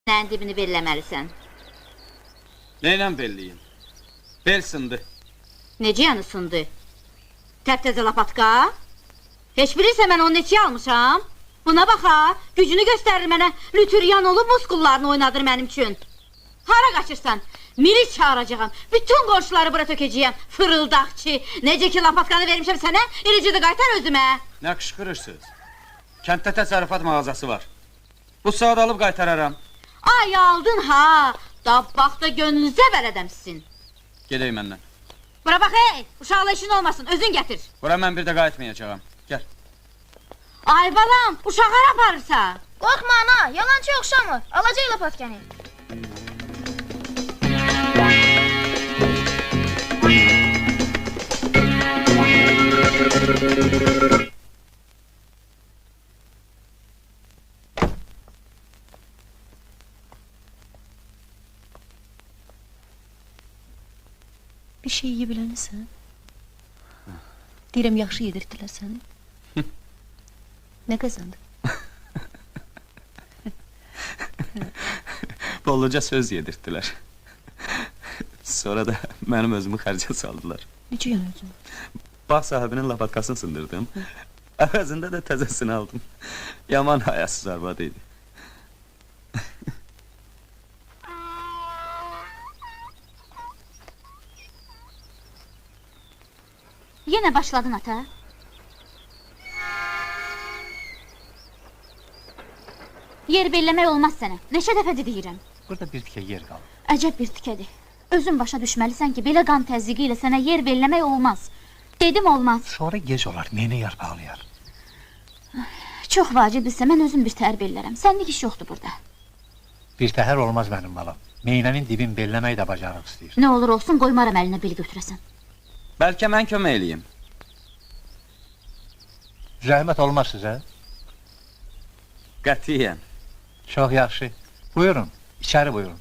Sən dibini belləməlisən. Neyle belliyim? Bel sındı. Necə yanı sındı? Təptəzə lapatka? Heç bilirsə mən onu neçə almışam? Buna bax ha, gücünü göstərir mənə. Lütüryan olub muskullarını oynadır mənim üçün. Hara qaçırsan? Milis çağıracağım. Bütün qonşuları bura tökəcəyəm. Fırıldaqçı. Necə ki lapatkanı vermişəm sənə, eləcə də qaytar özümə. Ne kışkırırsınız? Kentte təsərrüfat mağazası var. Bu saat alıp qaytararam. Ay aldın ha. Dabbaqda gönlünüzə bələdəmsin. Gedeyim məndən. Bura bax ey, uşaqla işin olmasın, özün gətir. Bura mən bir də qayıtmayacağam. Gel. Ay balam, uşağı hara aparırsa? Qorxma ana, yalancı oxşamır. Alacaq lapatkanı. Bir şey yeyə bilənsən? Deyirəm, yaxşı yedirdilər səni. Nə qazandı? Bolluca söz yedirttiler. Sonra da benim özümü xərcə saldılar. Necə yəni özün? Bağ sahibinin lapatkasını sındırdım. Əvəzində də təzəsini aldım. Yaman hayasız arvad idi. Yenə başladın ata. Yer belləmək olmaz sənə. Neçə dəfədir deyirəm. Burada bir tikə yer qalır. Əcəb bir tikədir. Özün başa düşməlisən ki, belə qan təzyiqi ilə sənə yer belləmək olmaz. Dedim olmaz. Sonra gec olar, neyini yarpaqlayar. Çox vacibdirsə mən özüm bir təhər bellərəm. Sənlik iş yoxdur burada. Bir təhər olmaz mənim balam. Meynənin dibin belləmək də bacarıq istəyir. Nə olur olsun qoymaram əlinə bel götürəsən. Bəlkə mən kömək eləyim. Zəhmət olmaz sizə. Qətiyyən. Çox yaxşı. Buyurun, içəri buyurun.